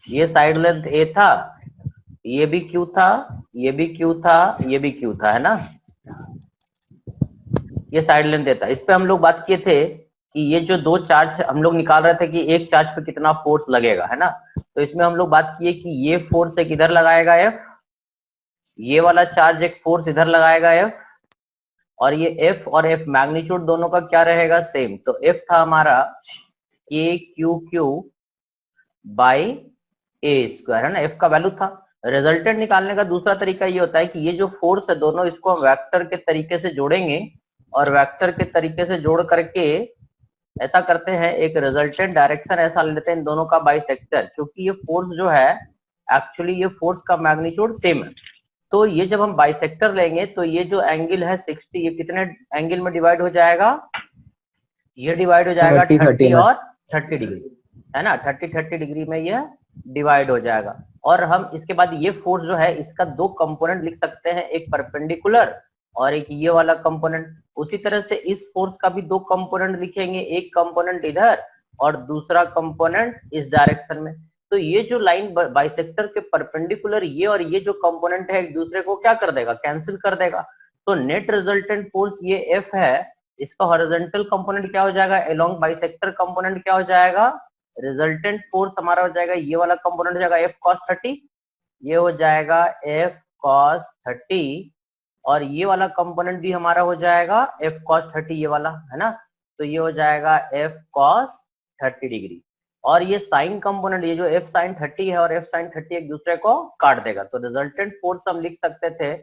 ये side length ए था, ये भी क्यू था, ये भी क्यू था, ये भी क्यू था, है ना। ये साइड लेंथ ए था। इस पे हम लोग बात किए थे कि ये जो दो चार्ज हम लोग निकाल रहे थे कि एक चार्ज पे कितना फोर्स लगेगा, है ना। तो इसमें हम लोग बात किए कि ये फोर्स एक इधर लगाएगा एफ, ये वाला चार्ज एक फोर्स इधर लगाएगा एफ, और ये एफ और एफ मैग्नीट्यूड दोनों का क्या रहेगा, सेम। तो एफ था हमारा के Q Q by A square, है ना, एफ का वैल्यू था। रिजल्टेंट निकालने का दूसरा तरीका ये होता है कि ये जो फोर्स है दोनों इसको हम वेक्टर के तरीके से जोड़ेंगे, और वेक्टर के तरीके से जोड़ करके ऐसा करते हैं, एक रिजल्टेंट डायरेक्शन ऐसा लेते हैं इन दोनों का बाइसेक्टर, क्योंकि ये फोर्स जो है एक्चुअली ये फोर्स का मैग्नीट्यूड सेम है। तो ये जब हम बाइसेक्टर लेंगे तो ये जो एंगल है 60, ये कितने एंगल में डिवाइड हो जाएगा, ये डिवाइड हो जाएगा 30 और 30 डिग्री, है ना, 30 डिग्री में ये डिवाइड हो जाएगा। और हम इसके बाद ये फोर्स जो है इसका दो कंपोनेंट लिख सकते हैं, एक परपेंडिकुलर और एक ये वाला कंपोनेंट। उसी तरह से इस फोर्स का भी दो कंपोनेंट लिखेंगे, एक कंपोनेंट इधर और दूसरा कंपोनेंट इस डायरेक्शन में। तो ये जो लाइन बाइसेक्टर के परपेंडिकुलर ये और ये जो कंपोनेंट है एक दूसरे को क्या कर देगा, कैंसिल कर देगा। तो नेट रिजल्टेंट फोर्स ये एफ है, इसका हॉरिजॉन्टल कंपोनेंट क्या हो जाएगा, अलोंग बाइसेक्टर कंपोनेंट क्या हो जाएगा, रिजल्टेंट फोर्स हमारा हो जाएगा ये वाला कंपोनेंट हो जाएगा एफ कॉस 30, ये हो जाएगा एफ कॉस 30, और ये वाला कंपोनेंट भी हमारा हो जाएगा एफ कॉस 30, ये वाला, है ना। तो ये हो जाएगा एफ कॉस 30 डिग्री। और ये साइन कंपोनेंट, ये जो एफ साइन 30 है और एफ साइन 30 एक दूसरे को काट देगा। तो रिजल्टेंट फोर्स हम लिख सकते थे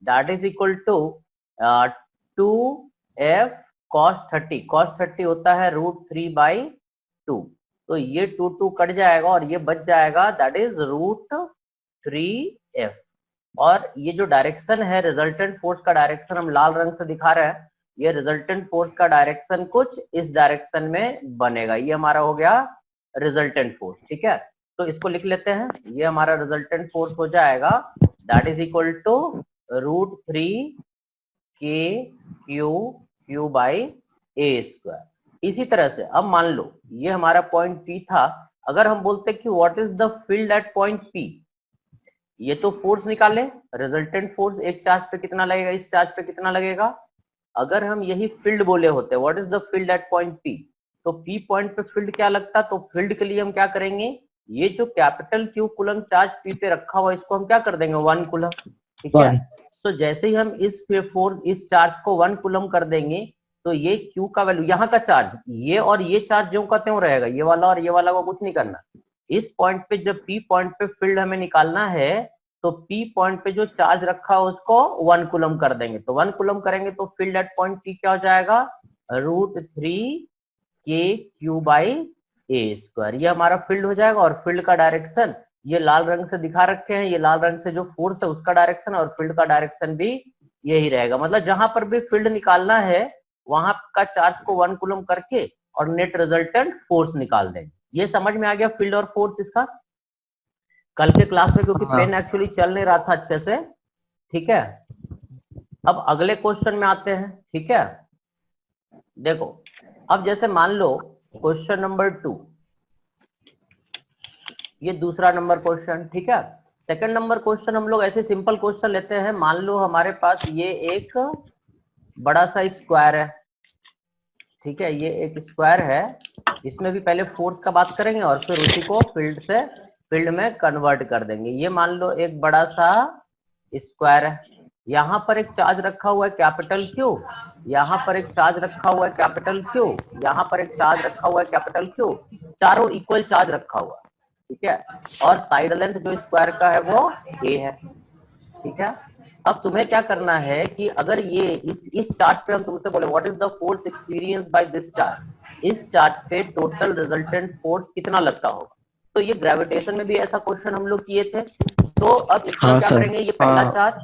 that is equal to 2f cos 30, cos 30 होता है √3/2। तो ये 2 कट जाएगा और ये बच जाएगा दैट इज √3f। और ये जो डायरेक्शन है रिजल्टेंट फोर्स का डायरेक्शन हम लाल रंग से दिखा रहे हैं, ये रिजल्टेंट फोर्स का डायरेक्शन कुछ इस डायरेक्शन में बनेगा। ये हमारा हो गया रिजल्टेंट फोर्स, ठीक है। तो इसको लिख लेते हैं, ये हमारा रिजल्टेंट फोर्स हो जाएगा that is equal to √3k/Q/a²। इसी तरह से अब मान लो ये हमारा पॉइंट P था, अगर हम बोलते कि what is the field at point P, ये तो फोर्स निकाले, रिजल्टेंट फोर्स एक चार्ज पे कितना लगेगा, इस चार्ज पे कितना लगेगा। अगर हम यही फील्ड बोले होते what is the field at point P, तो P पॉइंट पे फील्ड क्या लगता, तो फील्ड के लिए हम क्या करेंगे, ये जो capital Q coulomb charge P पे रखा हुआ इसको हम क्या कर देंगे 1 कूलम, ठीक है। तो जैसे ही हम इस फोर्स इस चार्ज को 1 कूलम कर देंगे तो ये Q का वैल्यू, यहाँ का चार्ज ये और ये चार्ज जो का त्यों रहेगा, ये वाला और ये वाला को कुछ नहीं करना। इस पॉइंट पे जब P पॉइंट पे फील्ड हमें निकालना है तो P पॉइंट पे जो चार्ज रखा है उसको 1 कूलम कर देंगे। तो 1 कूलम करेंगे तो फील्ड एट पॉइंट P क्या हो जाएगा, √3k/Q/a²। ये हमारा फील्ड हो जाएगा। और फील्ड का डायरेक्शन ये लाल रंग से दिखा रखे हैं, ये लाल रंग से जो फोर्स है उसका डायरेक्शन और फील्ड का डायरेक्शन भी यही रहेगा। मतलब जहां पर भी फील्ड निकालना है वहां का चार्ज को 1 कूलम करके और नेट रिजल्टेंट फोर्स निकाल देंगे। ये समझ में आ गया फील्ड और फोर्स इसका। कल के क्लास में क्योंकि पेन एक्चुअली चल नहीं रहा था अच्छे से, ठीक है। अब अगले क्वेश्चन में आते हैं, ठीक है। देखो अब जैसे मान लो क्वेश्चन नंबर 2, ये दूसरा नंबर क्वेश्चन, ठीक है। सेकंड नंबर क्वेश्चन हम लोग ऐसे सिंपल क्वेश्चन लेते हैं। मान लो हमारे पास ये एक बड़ा सा स्क्वायर है, ठीक है, ये एक स्क्वायर है। इसमें भी पहले फोर्स का बात करेंगे और फिर उसी को फील्ड में कन्वर्ट कर देंगे। ये मान लो एक बड़ा सा स्क्वायर है, यहाँ पर एक चार्ज रखा हुआ है कैपिटल Q, यहाँ पर एक चार्ज रखा हुआ है कैपिटल Q, यहाँ पर एक चार्ज रखा हुआ है कैपिटल Q, चारों इक्वल चार्ज रखा हुआ है, ठीक है। और साइड लेंथ जो स्क्वायर का है वो a है, ठीक है। अब तुम्हें क्या करना है कि अगर ये इस चार्ज पे हम तुमसे बोले what is the force experience by this charge, इस चार्ज पे टोटल रिजल्टेंट फोर्स कितना लगता होगा। तो ये ग्रेविटेशन में भी ऐसा क्वेश्चन हम लोग किए थे। तो अब इसमें क्या करेंगे, ये पहला चार्ज,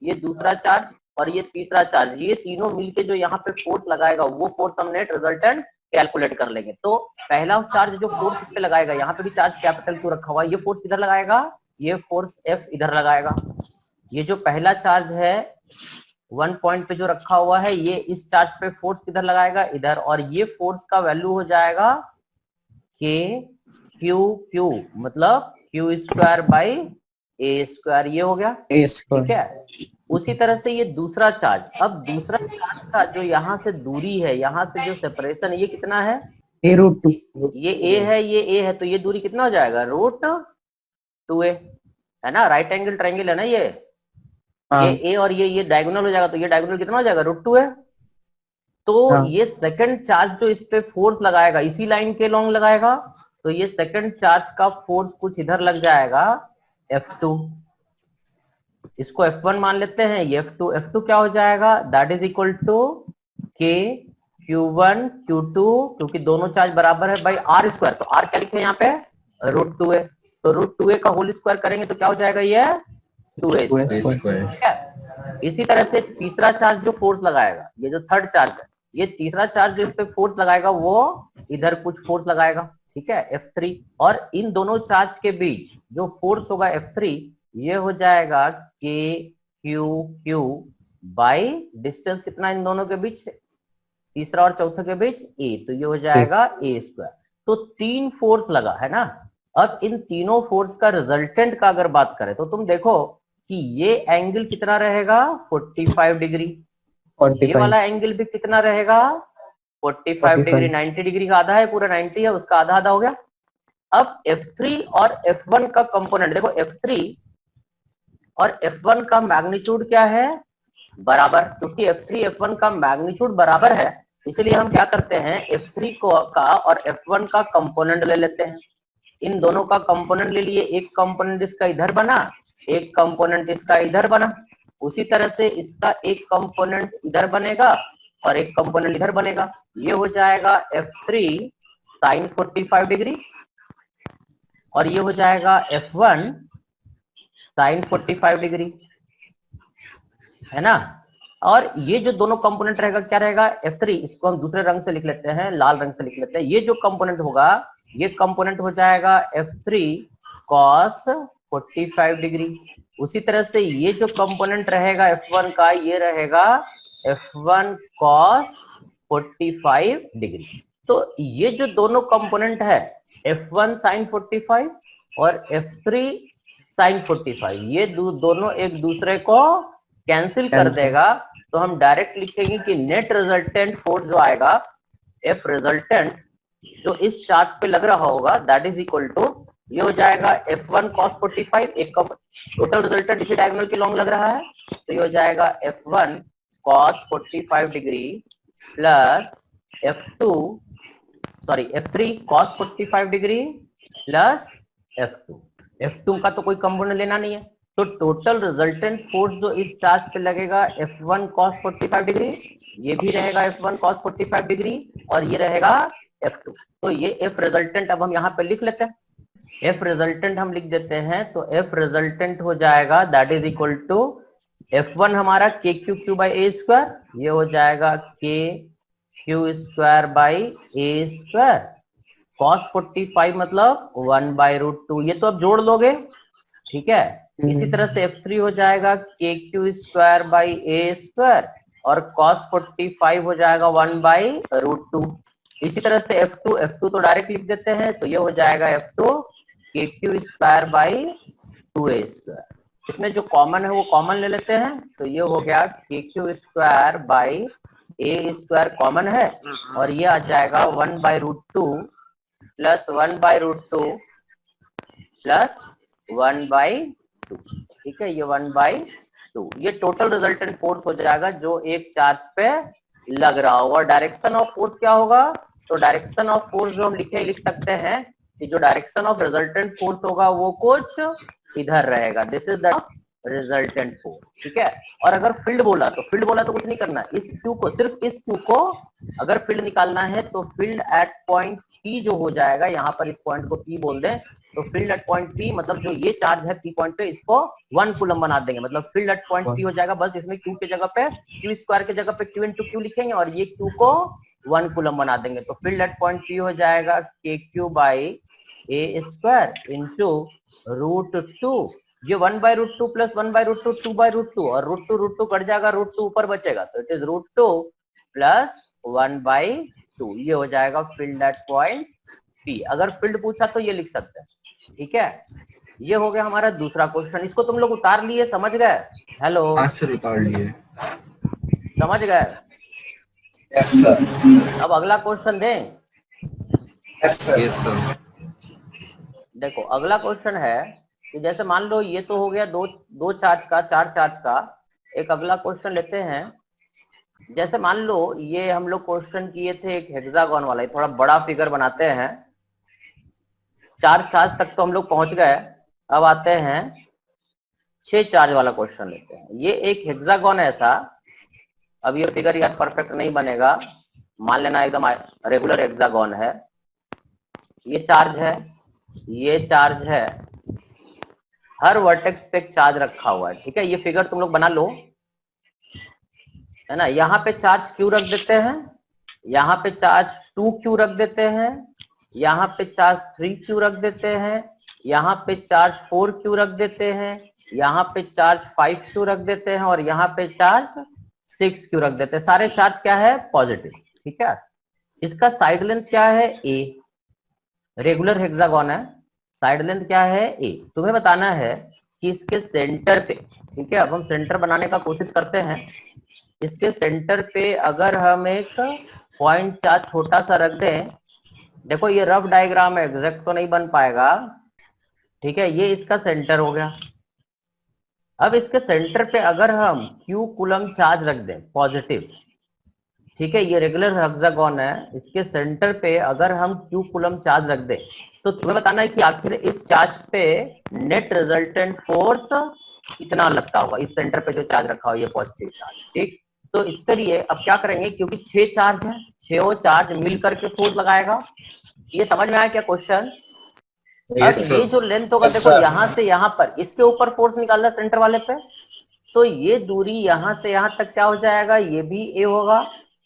ये दूसरा चार्ज और ये तीसरा चार्ज, ये तीनों मिलके जो यहाँ पे फोर्स लगाएगा वो फोर्स हम नेट रिजल्टेंट कैलकुलेट कर लेंगे। तो पहला चार्ज जो फोर्स इस पे लगाएगा, यहाँ पे भी चार्ज कैपिटल Q रखा हुआ है, ये फोर्स इधर लगाएगा, ये फोर्स F इधर लगाएगा। ये जो पहला चार्ज है 1 पॉइंट पे जो रखा हुआ है, ये इस चार्ज पे फोर्स किधर लगाएगा, इधर। और ये फोर्स का वैल्यू हो जाएगा KQQ, मतलब Q Q square by A square, ये हो गया ठीक है। उसी तरह से ये दूसरा चार्ज, अब दूसरा चार्ज का जो यहाँ से दूरी है, यहाँ से जो सेपरेशन है, ये कितना है a√2, ये ए है, ये ए है, तो ये दूरी कितना हो जाएगा √2a है ना, राइट एंगल ट्रायंगल है ना ये ए और ये डायगोनल हो जाएगा, तो ये डायगोनल कितना हो जाएगा √2a। तो ये सेकंड चार्ज जो इस पे फोर्स लगाएगा इसी लाइन के लॉन्ग लगाएगा, तो ये सेकंड चार्ज का फोर्स कुछ इधर लग जाएगा F2, इसको F1 मान लेते हैं, ये F2 क्या हो जाएगा, that is equal to K Q1 Q2, क्योंकि दोनों चार्ज बराबर है, बाई R स्क्वायर, तो R क्या लिखे यहाँ पे √2a, तो √2a का होल स्क्वायर करेंगे तो क्या हो जाएगा ये 2a स्क्वायर। इसी तरह से तीसरा चार्ज जो फोर्स लगाएगा, ये जो थर्ड चार्ज है, ये तीसरा चार्ज जो इस पे फोर्स लगाएगा वो इधर कुछ फोर्स लगाएगा, ठीक है F3, और इन दोनों चार्ज के बीच जो फोर्स होगा F3 ये हो जाएगा K Q बाई डिस्टेंस कितना इन दोनों के बीच, तीसरा और चौथा के बीच A, तो ये हो जाएगा A स्क्वायर। तो तीन फोर्स लगा है ना, अब इन तीनों फोर्स का रिजल्टेंट का अगर बात करें तो तुम देखो कि ये एंगल कितना रहेगा 45 डिग्री, ये वाला एंगल भी कितना रहेगा 45 डिग्री, 90 डिग्री का आधा है, पूरा 90 है, उसका आधा आधा हो गया। अब F3 और F1 का कंपोनेंट देखो, F3 और F1 का मैग्नीट्यूड क्या है बराबर, क्योंकि F3 F1 का मैग्नीट्यूड बराबर है, इसलिए हम क्या करते हैं F3 का और F1 का कंपोनेंट ले लेते हैं, इन दोनों का कंपोनेंट ले लिए, एक कंपोनेंट इसका इधर बना, एक कंपोनेंट इसका इधर बना, उसी तरह से इसका एक कंपोनेंट इधर बनेगा और एक कंपोनेंट इधर बनेगा, ये हो जाएगा F3 sin 45 डिग्री और ये हो जाएगा F1 sin 45 डिग्री, है ना। और ये जो दोनों कंपोनेंट रहेगा क्या रहेगा F3, इसको हम दूसरे रंग से लिख लेते हैं, लाल रंग से लिख लेते हैं, ये जो कंपोनेंट होगा ये कंपोनेंट हो जाएगा F3 cos 45 डिग्री। उसी तरह से ये जो कंपोनेंट रहेगा F1 का ये रहेगा F1 cos 45 डिग्री। तो ये जो दोनों कंपोनेंट है F1 sin 45 और F3 sin 45, ये दोनों एक दूसरे को कैंसिल कर देगा, तो हम डायरेक्ट लिखेंगे कि नेट रिजल्टेंट फोर्स जो आएगा F रिजल्टेंट जो इस चार्ज पे लग रहा होगा दैट इज इक्वल टू, ये हो जाएगा F1 cos 45, एक का टोटल रिजल्टेंट इसी डायगोनल के लॉन्ग लग रहा है, तो ये हो जाएगा F1 cos 45 degree plus F3 cos 45 degree plus F2 का तो कोई कंपोनेंट लेना नहीं है, तो टोटल रिजल्टेंट फोर्स जो इस चार्ज पे लगेगा F1 cos 45 डिग्री, ये भी रहेगा F1 cos 45 डिग्री और ये रहेगा F2, तो ये F रिजल्टेंट अब हम यहाँ पे लिख लेते हैं, F रिजल्टेंट हम लिख देते हैं, तो F रिजल्टेंट हो जाएगा that is equal to F1 हमारा KQ बाई ए स्क्वायर, ये हो जाएगा KQ square by A square, cos 45 मतलब 1/√2, ये तो अब जोड़ लोगे, ठीक है। इसी तरह से F3 हो जाएगा KQ square by A square और cos 45 हो जाएगा 1/√2। इसी तरह से F2 तो डायरेक्ट लिख देते हैं, तो ये हो जाएगा F2 KQ square by 2a square, इसमें जो कॉमन है वो कॉमन ले लेते हैं, तो ये हो गया KQ square by A square common है और ये आ जाएगा 1/√2 प्लस 1/√2 प्लस 1/2, ठीक है, ये 1/2, ये टोटल रिजल्टेंट फोर्स हो जाएगा जो एक चार्ज पे लग रहा होगा। डायरेक्शन ऑफ फोर्स क्या होगा, तो डायरेक्शन ऑफ फोर्स जो हम लिख सकते हैं कि जो डायरेक्शन ऑफ रिजल्टेंट फोर्स होगा वो कुछ इधर रहेगा, this is the resultant force, ठीक है। और अगर फील्ड बोला तो कुछ नहीं करना, इस Q को, सिर्फ इस Q को अगर फील्ड निकालना है तो फील्ड एट पॉइंट P जो हो जाएगा, यहाँ पर इस पॉइंट को P बोल दें, तो फील्ड एट पॉइंट P मतलब जो ये चार्ज है P पॉइंट पे, इसको 1 कूलम बना देंगे, मतलब फील्ड एट पॉइंट P हो जाएगा, बस इसमें Q के जगह पे Q स्क्वायर के जगह पे Q इंटू Q लिखेंगे और ये Q को 1 कूलम बना देंगे, तो फील्ड एट पॉइंट P हो जाएगा KQ by A square into √2, ये 1/√2 प्लस 1/√2 2/√2 और √2 कट जाएगा, √2 ऊपर बचेगा, तो इट इज √2 प्लस 1/2, ये हो जाएगा फील्ड एट पॉइंट P। अगर फील्ड पूछा तो ये लिख सकते हैं, ठीक है। ये हो गया हमारा दूसरा क्वेश्चन। इसको तुम लोग उतार लिए, समझ गए? हेलो, हाँ सर उतार लिए। समझ गए? Yes sir. अब अगला क्वेश्चन दें। Yes sir. देखो अगला क्वेश्चन है कि जैसे मान लो ये तो हो गया दो चार्ज का, चार चार्ज का। एक अगला क्वेश्चन लेते हैं। जैसे मान लो ये हम लोग क्वेश्चन किए थे एक हेक्सागोन वाला, ये थोड़ा बड़ा फिगर बनाते हैं। चार चार्ज तक तो हम लोग पहुंच गए। अब आते हैं 6 चार्ज वाला क्वेश्चन लेते हैं। ये एक हेक्सागोन है ऐसा। अब ये फिगर यार परफेक्ट नहीं बनेगा, मान लेना एकदम रेगुलर हेक्सागोन है। ये चार्ज है, ये चार्ज है, हर वर्टेक्स पे एक चार्ज रखा हुआ है। ठीक है, ये फिगर तुम लोग बना लो, है ना। यहाँ पे चार्ज क्यू रख देते हैं, यहाँ पे चार्ज 2Q रख देते हैं, यहाँ पे चार्ज 3Q रख देते हैं, यहाँ पे चार्ज 4Q रख देते हैं, यहाँ पे चार्ज 5Q रख देते हैं और यहाँ पे चार्ज 6Q रख देते हैं। सारे चार्ज क्या है? पॉजिटिव। ठीक है, इसका साइड लेंथ क्या है? ए। रेगुलर हेक्सागोन है, साइड लेंथ क्या है? ए। तुम्हें बताना है कि इसके सेंटर पे, ठीक है, अब हम सेंटर बनाने का कोशिश करते हैं। इसके सेंटर पे अगर हम एक पॉइंट चार्ज छोटा सा रख दें, देखो ये रफ डायग्राम है, एग्जैक्ट तो नहीं बन पाएगा। ठीक है, ये इसका सेंटर हो गया। अब इसके सेंटर पे अगर हम Q कूलम चार्ज रख दें पॉजिटिव, ठीक है, ये रेगुलर हेक्सागोन है, इसके सेंटर पे अगर हम Q कूलम चार्ज रख दें, तो तुम्हें बताना है कि आखिर इस चार्ज पे नेट रिजल्टेंट फोर्स कितना लगता होगा, इस सेंटर पे जो चार्ज रखा हुआ है, ये पॉजिटिव चार्ज। ठीक, तो इसके लिए अब क्या करेंगे, क्योंकि 6 चार्ज है, 6 चार्ज मिल करके फोर्स लगाएगा। ये समझ में आया क्या क्वेश्चन? अब ये जो लेंथ होगा, देखो यहां से यहां पर इसके ऊपर फोर्स निकालना सेंटर वाले पे, तो ये दूरी यहां से यहां तक क्या हो जाएगा? ये भी ए होगा,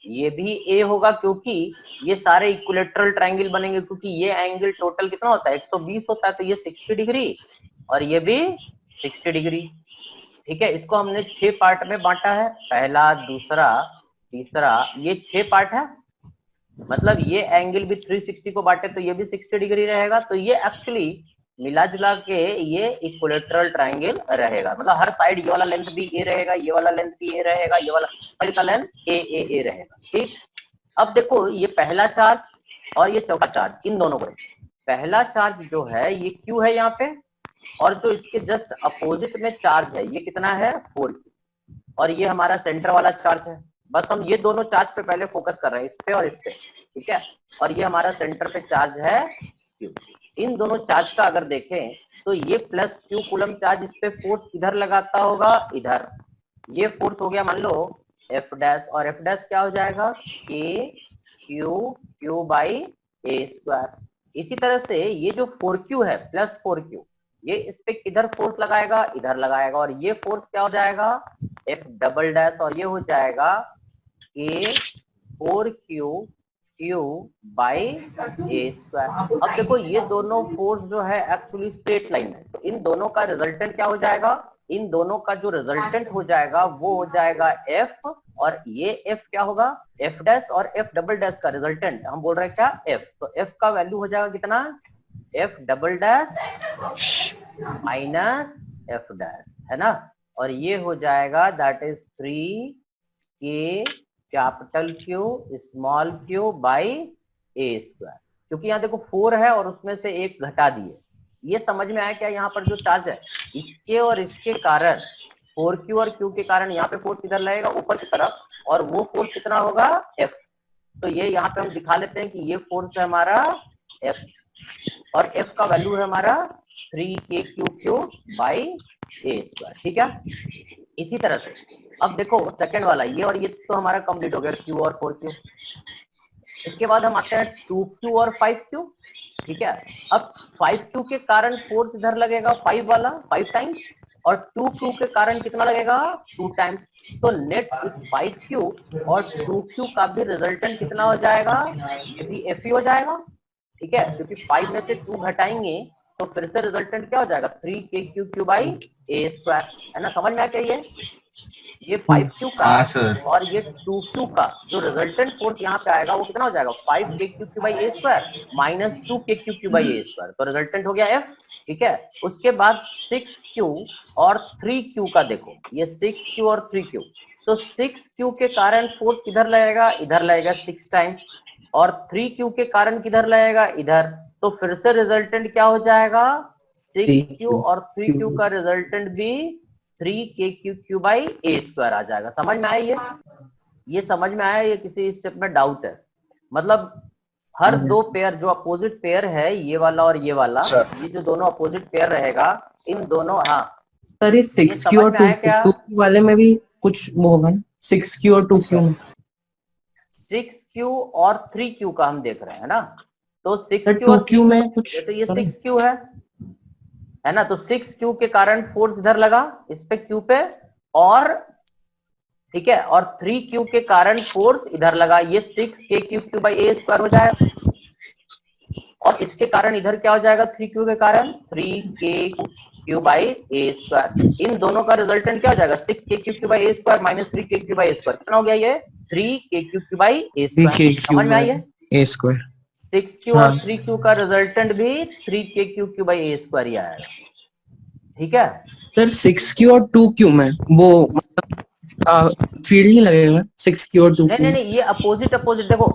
ये भी ए होगा, क्योंकि ये सारे इक्विलेटरल ट्रायंगल बनेंगे, क्योंकि ये एंगल टोटल कितना होता है? 120 होता है, तो ये 60 डिग्री और ये भी 60 डिग्री। ठीक है, इसको हमने 6 पार्ट में बांटा है, पहला, दूसरा, तीसरा, ये 6 पार्ट है। मतलब ये एंगल भी 360 को बांटे तो ये भी 60 डिग्री रहेगा। तो ये एक्चुअली मिला जुला के ये इक्विलेटरल ट्रायंगल रहेगा। मतलब हर साइड ये वाला लेंथ भी ए रहेगा, ये वाला लेंथ भी ए रहेगा, ये वाला साइड का लेंथ ए रहेगा। ठीक, अब देखो ये पहला चार्ज और ये चौथा चार्ज, इन दोनों को, पहला चार्ज जो है ये क्यू है यहाँ पे, और जो इसके जस्ट अपोजिट में चार्ज है ये कितना है? 4Q, और ये हमारा सेंटर वाला चार्ज है। बस हम ये दोनों चार्ज पे पहले फोकस कर रहे हैं, इस पे और इस पे। ठीक है, और ये हमारा सेंटर पे चार्ज है Q। इन दोनों चार्ज का अगर देखें तो ये प्लस Q कूलम चार्ज इस पे फोर्स किधर लगाता होगा? इधर। ये फोर्स हो गया मान लो F डैश, और F डैश क्या हो जाएगा? Q by A square. इसी तरह से ये जो 4Q है प्लस 4Q, ये इस पे किधर फोर्स लगाएगा? इधर लगाएगा, और ये फोर्स क्या हो जाएगा? F डबल डैश, और ये हो जाएगा K 4Q by A square. अब देखो ये दोनों फोर्स जो है एक्चुअली स्ट्रेट लाइन है, तो इन दोनों का रिजल्टेंट क्या हो जाएगा? इन दोनों का जो रिजल्टेंट हो जाएगा वो हो जाएगा F, और ये F क्या होगा? F डैश और F डबल डैश का रिजल्टेंट हम बोल रहे हैं क्या? F। तो F का वैल्यू हो जाएगा कितना? F double dash minus F dash, है ना। और ये हो जाएगा that is 3K capital Q small q by A square. क्योंकि यहाँ देखो 4 है और उसमें से एक घटा दिए। ये समझ में आया क्या? यहाँ पर जो चार्ज है इसके और इसके कारण, 4Q और Q के कारण यहाँ पे फोर्स किधर लगेगा? ऊपर की तरफ, और वो फोर्स कितना होगा? F। तो ये यहाँ पे हम दिखा लेते हैं कि ये फोर्स है हमारा F, और F का वैल्यू है हमारा 3KQ बाई A स्क्वायर। ठीक है, इसी तरह से अब देखो सेकंड वाला, ये और ये तो हमारा कंप्लीट हो गया, Q और 4Q। इसके बाद हम आते हैं 2Q और 5Q। ठीक है, अब 5Q के कारण फोर्स इधर लगेगा 5 वाला, 5 टाइम्स, और 2Q के कारण कितना लगेगा? 2 टाइम्स। तो नेट इस 5Q और 2Q का भी रिजल्टेंट कितना हो जाएगा? ये भी F हो जाएगा। ठीक है, क्योंकि 5 में से 2 घटाएंगे तो फिर से रिजल्टेंट क्या हो जाएगा? 3KQ बाई A स्क्वायर, है ना। समझ में आया क्या ये? ये 5Q का हाँ सर। और ये 2Q का जो रिजल्टेंट फोर्स यहाँ पे आएगा वो कितना हो जाएगा 5KQQ/A² माइनस 2KQQ/A²। तो रिजल्टेंट हो गया F। ठीक है, उसके बाद 6Q और 3Q का देखो, ये 6Q और 3Q, तो 6Q के कारण फोर्स किधर लगेगा, इधर लगेगा 6 टाइम्स, और 3Q के कारण किधर लगेगा, इधर। तो फिर से रिजल्टेंट क्या हो जाएगा 6Q और 3Q का रिजल्टेंट भी 3KQQ/A² आ जाएगा। समझ में आया ये समझ में आया, ये किसी स्टेप में डाउट है? मतलब हर दो पेयर जो अपोजिट पेयर है, ये वाला और ये वाला, ये जो दोनों अपोजिट पेयर रहेगा, इन दोनों, हाँ सर ये 6Q और 2Q वाले में भी कुछ वो होगा ना, 6Q और 2Q में? 6Q और 3Q का हम देख रहे हैं ना, तो 6Q और 2Q में कुछ, तो ये 6Q है ना, तो 6Q के कारण फोर्स इधर लगा इस पे Q पे, और ठीक है, और 3Q के कारण फोर्स इधर लगा, ये 6KQQ/A² हो जाएगा, और इसके कारण इधर क्या हो जाएगा 3Q के कारण 3KQQ/A²। इन दोनों का रिजल्टेंट क्या हो जाएगा 6KQQ/A² माइनस 3KQ/A²। कितना हो गया ये 3KQQ/A²। समझ में आई है? A²। 6Q और 3Q का रिजल्टेंट भी 3KQQ/A² ही आएगा। ठीक है सर 6Q और 2Q में वो फील्ड नहीं लगेगा 6Q और 2Q? नहीं, ये अपोजिट देखो,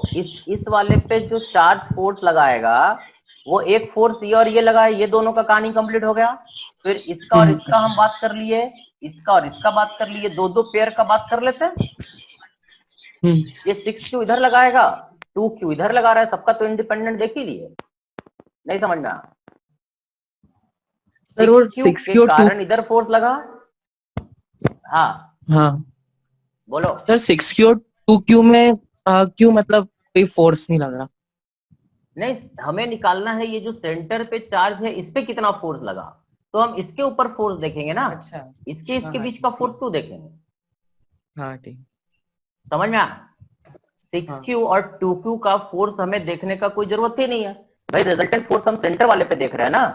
इस वाले पे जो चार्ज फोर्स लगाएगा वो एक फोर्स ये और ये लगा, ये दोनों का कहानी कंप्लीट हो गया। फिर इसका और इसका हम बात कर लिए, इसका और इसका बात कर लिए, दो पेयर का बात कर लेते हैं। ये 6Q इधर लगाएगा, 2Q इधर लगा रहा है, सबका तो इंडिपेंडेंट देख ही लिए, नहीं समझ में आया? 6Q के कारण इधर फोर्स लगा, हाँ बोलो सर 6Q और 2Q में क्यों, मतलब कोई फोर्स नहीं लग रहा? नहीं, हमें निकालना है ये जो सेंटर पे चार्ज है इस पे कितना फोर्स लगा, तो हम इसके ऊपर फोर्स देखेंगे ना। अच्छा, इसके बीच का फोर्स क्यों देखेंगे? हाँ ठीक, समझ में आया? 6Q और 2Q का फोर्स हमें देखने का कोई जरूरत ही नहीं है भाई, रिजल्टेंट फोर्स हम सेंटर वाले पे देख रहे हैं ना।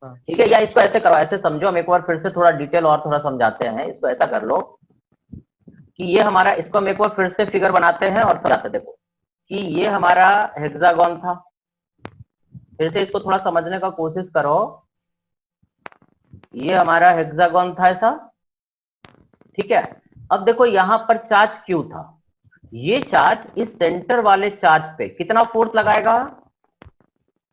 ठीक है, या इसको ऐसे करो, ऐसे समझो, हम एक बार फिर से थोड़ा डिटेल और थोड़ा समझाते हैं। इसको ऐसा कर लो कि ये हमारा, इसको हम एक बार फिर से फिगर बनाते हैं और समझाते। देखो कि ये हमारा हेक्सागोन था, फिर से इसको थोड़ा समझने का कोशिश करो। ये हमारा हेक्सागोन था ऐसा, ठीक है। अब देखो यहाँ पर चार्ज Q था, ये चार्ज इस सेंटर वाले चार्ज पे कितना फोर्स लगाएगा,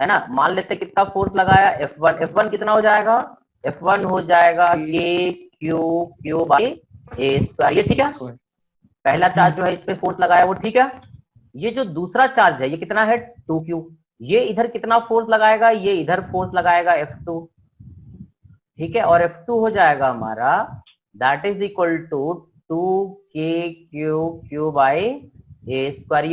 है ना। मान लेते कितना फोर्स लगाया F1 कितना हो जाएगा, F1 हो जाएगा KQQ/A²। ये ठीक है, पहला चार्ज जो है इस पे फोर्स लगाया वो ठीक है। ये जो दूसरा चार्ज है ये कितना है 2Q, ये इधर कितना फोर्स लगाएगा, ये इधर फोर्स लगाएगा F2, ठीक है, और F2 हो जाएगा हमारा that is equal to 2KQQ/A²। ये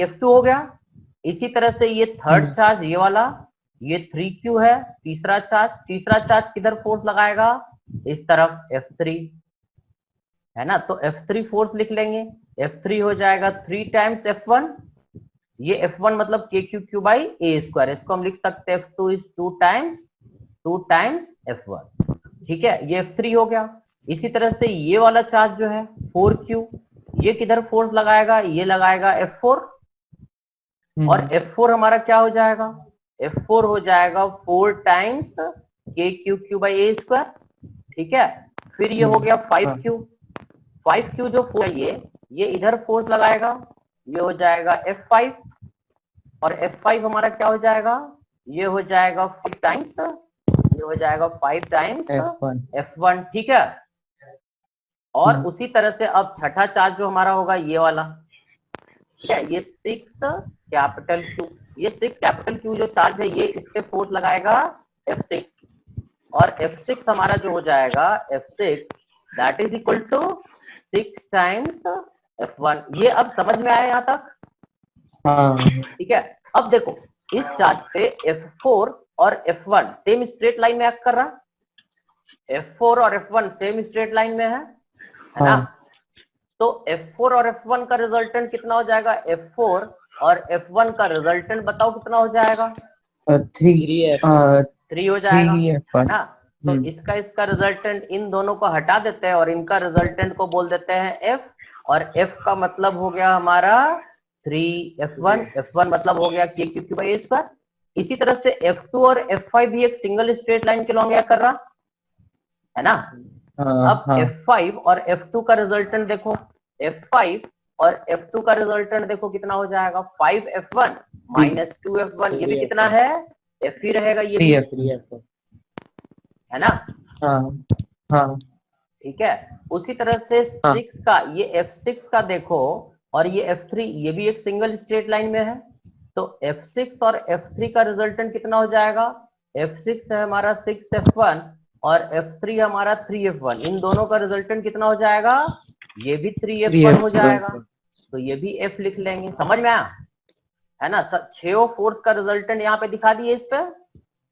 F2 हो गया। इसी तरह से ये थर्ड चार्ज, ये वाला, ये 3Q है, तीसरा चार्ज किधर फोर्स लगाएगा, इस तरफ F3, है ना। तो F3 फोर्स लिख लेंगे, F3 हो जाएगा 3 टाइम्स F1, ये F1 मतलब KQQ/A²। इसको हम लिख सकते हैं F2 इज 2 टाइम्स F1, ठीक है, ये F3 हो गया। इसी तरह से ये वाला चार्ज जो है 4Q, ये किधर फोर्स लगाएगा, ये लगाएगा F4, और F4 हमारा क्या हो जाएगा, F4 हो जाएगा 4 टाइम्स KQQ/A², ठीक है। फिर ये हो गया 5Q जो फोर्स है ये इधर फोर्स लगाएगा, ये हो जाएगा F5, और F5 हमारा क्या हो जाएगा, ये हो जाएगा 5 टाइम्स, ये हो जाएगा 5 टाइम्स F1, ठीक है। और उसी तरह से अब छठा चार्ज जो हमारा होगा ये वाला, ठीक है, ये 6Q, ये 6Q जो चार्ज है ये इस पे फोर्स लगाएगा F6, और F6 हमारा जो हो जाएगा F6 that is equal to 6 times F1। ये अब समझ में आया यहाँ तक? ठीक है। अब देखो इस चार्ज पे F4 और F1 सेम स्ट्रेट लाइन में एक्ट कर रहा, F4 और F1 सेम स्ट्रेट लाइन में है ना। तो F4 और F1 का रिजल्टेंट कितना हो जाएगा, F4 और F1 का रिजल्टेंट बताओ कितना हो जाएगा, 3 हो जाएगा, है ना। तो इसका इसका रिजल्टेंट इन दोनों को हटा देते हैं और इनका रिजल्टेंट को बोल देते हैं एफ, और एफ का मतलब हो गया हमारा 3f1, f1 मतलब हो गया k Q by A square. इसी तरह से f2 और f5 भी एक सिंगल स्ट्रेट लाइन के लॉन्ग कर रहा है ना। अब f5 और f2 का रिजल्टेंट देखो, f5 और f2 का रिजल्टेंट देखो कितना हो जाएगा, 5f1 माइनस 2f1, ये भी कितना है, f ही रहेगा, ये भी है ना। हाँ ठीक है, उसी तरह से 6 का ये f6 का देखो और ये f3, ये भी एक सिंगल स्ट्रेट लाइन में है, तो f6 और f3 का रिजल्टेंट कितना हो जाएगा, f6 है हमारा 6f1 और f3 हमारा 3f1, इन दोनों का रिजल्टेंट कितना हो जाएगा, ये भी 3f1 हो जाएगा, तो ये भी f लिख लेंगे। समझ में आया है ना। 6 फोर्स का रिजल्टेंट यहाँ पे दिखा दिए इस पे,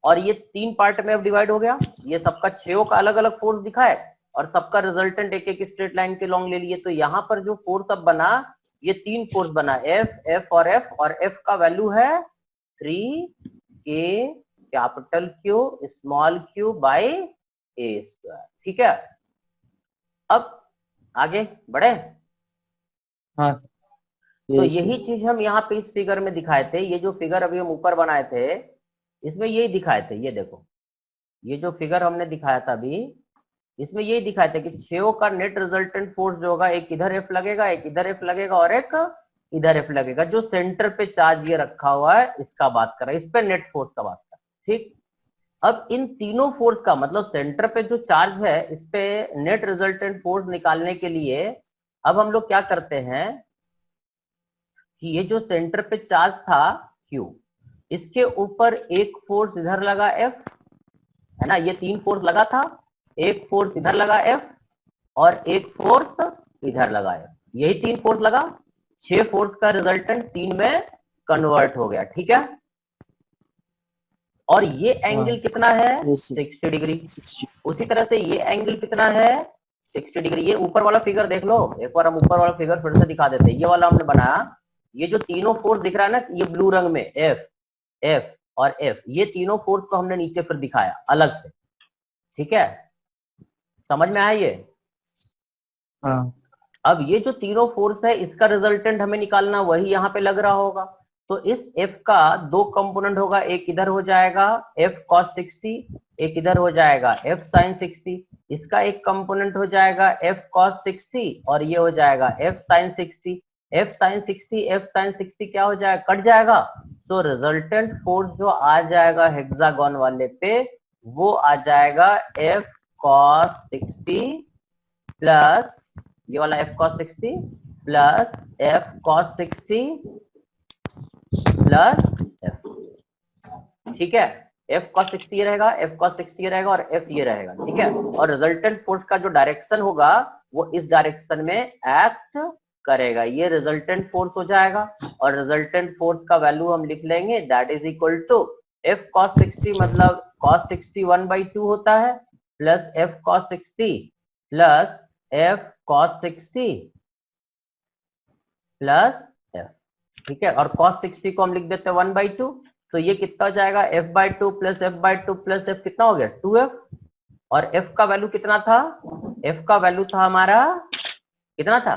और ये 3 पार्ट में अब डिवाइड हो गया, ये सबका 6 का अलग अलग फोर्स दिखा है और सबका रिजल्टेंट एक एक स्ट्रेट लाइन के लॉन्ग ले लिए। तो यहाँ पर जो फोर्स अब बना, ये 3 फोर्स बना, एफ और एफ का वैल्यू है 3k capital Q small Q by A square. ठीक है, अब आगे बढ़े। हाँ तो यही चीज हम यहाँ पे इस फिगर में दिखाए थे, ये जो फिगर अभी हम ऊपर बनाए थे इसमें यही दिखाए थे, ये देखो, ये जो फिगर हमने दिखाया था अभी, इसमें यही दिखाए थे कि 6 का नेट रिजल्टेंट फोर्स जो होगा, एक इधर एफ लगेगा, एक इधर एफ लगेगा और एक इधर एफ लगेगा। जो सेंटर पे चार्ज ये रखा हुआ है इसका बात कर रहा है, इस पे नेट फोर्स का बात कर रहा है। ठीक, अब इन तीनों फोर्स का मतलब सेंटर पे जो चार्ज है इस पे नेट रिजल्टेंट फोर्स निकालने के लिए अब हम लोग क्या करते हैं कि ये जो सेंटर पे चार्ज था Q, इसके ऊपर एक फोर्स इधर लगा F, है ना, ये 3 फोर्स लगा था, एक फोर्स इधर लगा F और एक फोर्स इधर लगा F, यही 3 फोर्स लगा, 6 फोर्स का रिजल्टेंट 3 में कन्वर्ट हो गया। ठीक है, और ये एंगल कितना है, 60 डिग्री। उसी तरह से ये एंगल कितना है, 60 डिग्री। ये ऊपर वाला फिगर देख लो, एक बार हम ऊपर वाला फिगर फिर से दिखा देते हैं। ये वाला हमने बनाया, ये जो तीनों फोर्स दिख रहा है ना, ये ब्लू रंग में F, F और F, ये तीनों फोर्स को हमने नीचे फिर दिखाया अलग से। ठीक है, समझ में आया ये। अब ये जो तीनों फोर्स है इसका रिजल्टेंट हमें निकालना, वही यहाँ पे लग रहा होगा। तो इस F का 2 कंपोनेंट होगा, एक इधर हो जाएगा F cos 60, एक इधर हो जाएगा F sin 60। इसका एक कंपोनेंट हो जाएगा F cos 60 और ये हो जाएगा F sin 60। F sin 60, F sin 60 क्या हो जाएगा, कट जाएगा, तो रिजल्टेंट फोर्स जो आ जाएगा हेक्सागोन वाले पे वो आ जाएगा F cos 60 प्लस ये वाला F cos 60 plus F cos 60 plus F। ठीक है, F cos 60 ये रहेगा, F cos 60 ये रहेगा और F ये रहेगा। ठीक है, और रिजल्टेंट फोर्स का जो डायरेक्शन होगा वो इस डायरेक्शन में एक्ट करेगा, ये रिजल्टेंट फोर्स हो जाएगा। और रिजल्टेंट फोर्स का वैल्यू हम लिख लेंगे, that is equal to F cos 60 मतलब cos 60 1/2 होता है, plus F cos 60 plus F cos 60 plus F। ठीक है, और cos 60 को हम लिख देते हैं 1/2, तो ये कितना हो जाएगा, F/2 plus F/2 plus F कितना हो गया, 2F। और F का वैल्यू कितना था, F का वैल्यू था हमारा कितना था,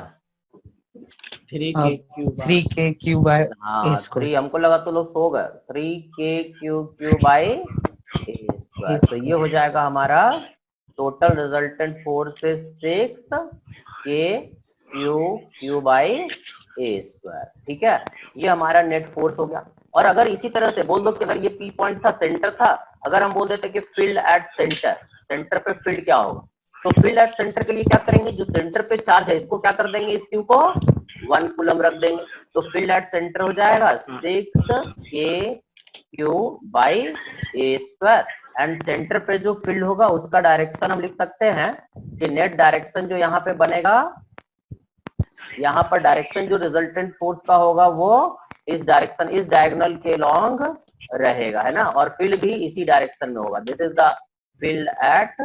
3k क्यूब बाय हाँ 3, हमको लगा तो लोग सो गए, 3k cube by A square. तो ये हो जाएगा हमारा total resultant force is 6k cube by A square. ठीक है, ये हमारा नेट फोर्स हो गया। और अगर इसी तरह से बोल दो कि अगर ये P पॉइंट था, सेंटर था, अगर हम बोल देते कि फील्ड एट सेंटर, सेंटर पे फील्ड क्या होगा, तो फील्ड एट सेंटर के लिए क्या करेंगे, जो सेंटर पे चार्ज है इसको क्या कर देंगे, इस क्यू को 1 कूलम रख देंगे, तो फील्ड एट सेंटर हो जाएगा 6k cube by A square. And centre पे जो फील्ड होगा उसका डायरेक्शन हम लिख सकते हैं कि नेट डायरेक्शन जो यहाँ पे बनेगा, यहाँ पर डायरेक्शन जो रिजल्टेंट फोर्स का होगा वो इस डायरेक्शन, इस डायगोनल के लॉन्ग रहेगा, है ना, और फील्ड भी इसी डायरेक्शन में होगा। This is the field at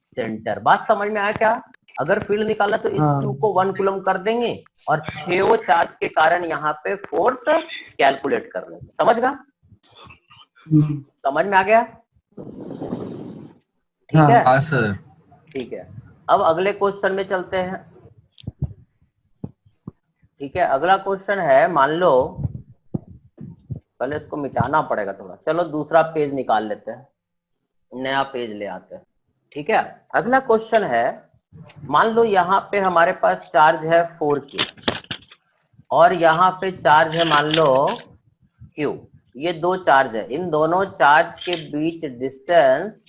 centre. बात समझ में आया क्या? अगर फील्ड निकाला तो इस Q को 1 कूलम कर देंगे और 6 चार्ज के कारण यहाँ पे फोर्स कैलकुलेट कर लेंगे। समझ गया? समझ में आ गया? ठीक है? हाँ सर। ठीक है, अब अगले क्वेश्चन में चलते हैं। ठीक है, अगला क्वेश्चन है, मान लो, पहले इसको मिटाना पड़ेगा थोड़ा, चलो दूसरा पेज निकाल लेते हैं, नया पेज ले आते हैं। ठीक है, अगला क्वेश्चन है, मान लो यहाँ पे हमारे पास चार्ज है 4Q और यहाँ पे चार्ज है मान लो Q। ये दो चार्ज है, इन दोनों चार्ज के बीच डिस्टेंस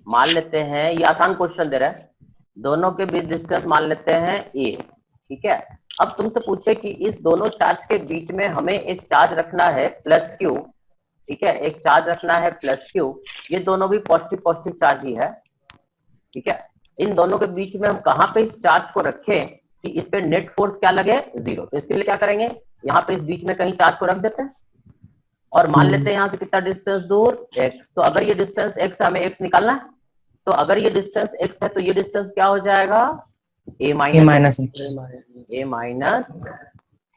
मान लेते हैं, ये आसान क्वेश्चन दे रहा है, दोनों के बीच डिस्टेंस मान लेते हैं A। ठीक है, अब तुमसे पूछे कि इस दोनों चार्ज के बीच में हमें एक चार्ज रखना है +Q। ठीक है, एक चार्ज रखना है +Q, ये दोनों भी पॉजिटिव पॉजिटिव चार्ज ही है। ठीक है, इन दोनों के बीच में हम कहाँ पे इस चार्ज को रखें कि इस पे नेट फोर्स क्या लगे, 0। तो इसके लिए क्या करेंगे, यहाँ पे इस बीच में कहीं चार्ज को रख देते हैं और मान लेते हैं यहाँ से कितना डिस्टेंस दूर, x। तो अगर ये डिस्टेंस x है, हमें x निकालना है, तो अगर ये डिस्टेंस x है तो ये डिस्टेंस क्या हो जाएगा, a माइनस।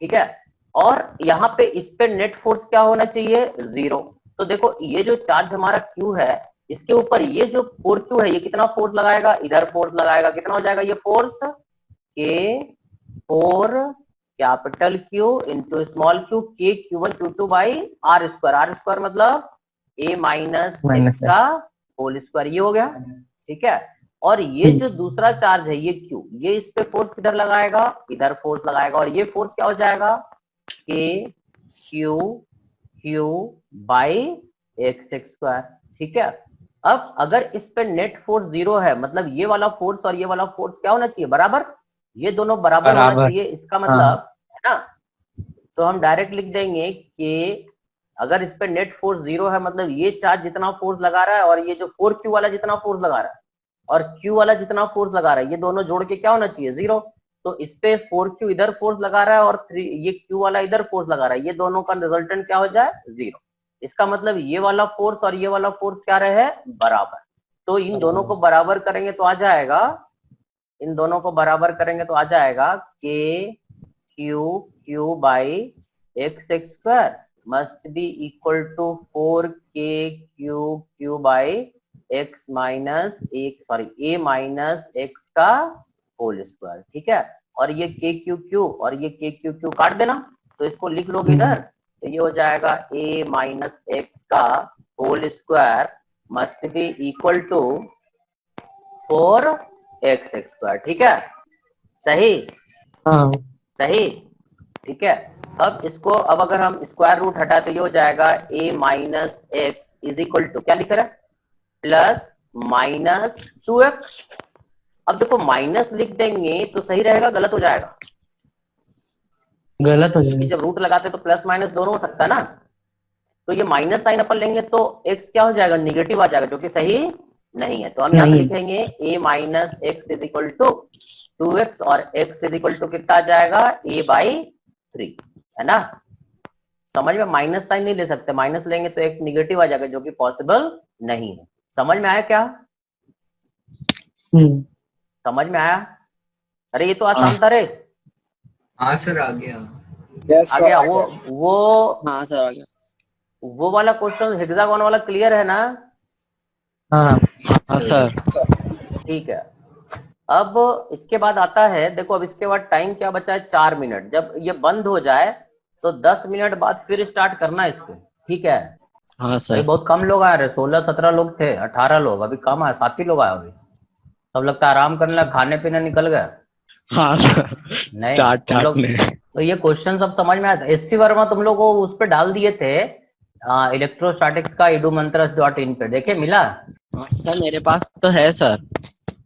ठीक है, और यहाँ पे इस पे नेट फोर्स क्या होना चाहिए, 0। तो देखो ये जो चार्ज हमारा q है, इसके ऊपर ये जो 4Q है, ये कितना फोर्स लगाएगा, इधर फोर्स लगाएगा, कितना हो जाएगा ये force, K4 capital Q into small q, K Q1 Q2 by R square. R square मतलब a माइनस x का होल स्क्वायर, ये हो गया। ठीक है, और ये जो दूसरा चार्ज है ये Q, ये इस पे फोर्स किधर लगाएगा, इधर फोर्स लगाएगा, और ये फोर्स क्या हो जाएगा, K Q by x square. ठीक है, अब अगर इस पे नेट फोर्स 0 है, मतलब ये वाला फोर्स और ये वाला फोर्स क्या होना चाहिए, बराबर, ये दोनों बराबर होना चाहिए, इसका मतलब है ना। तो हम डायरेक्ट लिख देंगे कि अगर इस पे नेट फोर्स 0 है, मतलब ये चार्ज जितना फोर्स लगा रहा है और ये जो 4Q वाला जितना फोर्स लगा रहा है और Q वाला जितना फोर्स लगा रहा है, ये दोनों जोड़ के क्या होना चाहिए, 0। तो इस पे 4Q इधर फोर्स लगा रहा है और ये Q वाला इधर फोर्स लगा रहा है, ये दोनों का रिजल्टेंट क्या हो जाए, 0। इसका मतलब ये वाला फोर्स और ये वाला फोर्स क्या रहे, बराबर। तो इन दोनों को बराबर करेंगे तो आ जाएगा, इन दोनों को बराबर करेंगे तो आ जाएगा K Q by x square must be equal to 4K by x minus a minus x का होल स्क्वायर। ठीक है, और ये Q और ये Q काट देना, तो इसको लिख लोगे इधर, तो ये हो जाएगा a माइनस x का whole square must be equal to 4x square. ठीक है, सही, हाँ सही। ठीक है, अब इसको, अब अगर हम स्क्वायर रूट हटा तो ये हो जाएगा a minus x is equal to क्या लिख रहा है, प्लस माइनस 2x। अब देखो माइनस लिख देंगे तो सही रहेगा, गलत हो जाएगा, गलत हो जाएगा, जब रूट लगाते तो प्लस माइनस दोनों हो सकता है ना। तो ये माइनस साइन अपन लेंगे तो x क्या हो जाएगा, निगेटिव आ जाएगा, जो कि सही नहीं है। तो हम यहाँ पे लिखेंगे a minus x is equal to 2x और x इज इक्वल टू कितना आ जाएगा, a बाई 3, है ना। समझ में, माइनस साइन नहीं ले सकते, माइनस लेंगे तो x निगेटिव आ जाएगा, जो कि पॉसिबल नहीं है। समझ में आया क्या, समझ में आया, अरे ये तो आसान था रे। हाँ सर, आ गया। आ गया, वो हाँ सर आ गया, वो वाला क्वेश्चन हेक्सागोन वाला क्लियर है ना। हाँ हाँ सर। ठीक है, अब इसके बाद आता है, देखो अब इसके बाद टाइम क्या बचा है, 4 मिनट। जब ये बंद हो जाए तो 10 मिनट बाद फिर स्टार्ट करना है इसको। ठीक है, हाँ सर। अभी बहुत कम लोग आए रहे, 16-17 लोग थे, 18 लोग, अभी कम आए, 7 ही लोग आए अभी। सब लगता है आराम करने लगा, खाने पीने निकल गए। हाँ सर, नहीं चाट तुम लोग, तो ये क्वेश्चन सब समझ में आया था। एससी वर्मा तुम लोग को उस पर डाल दिए थे इलेक्ट्रोस्टैटिक्स का edumantras.in पे, देखे मिला। सर मेरे पास तो है सर।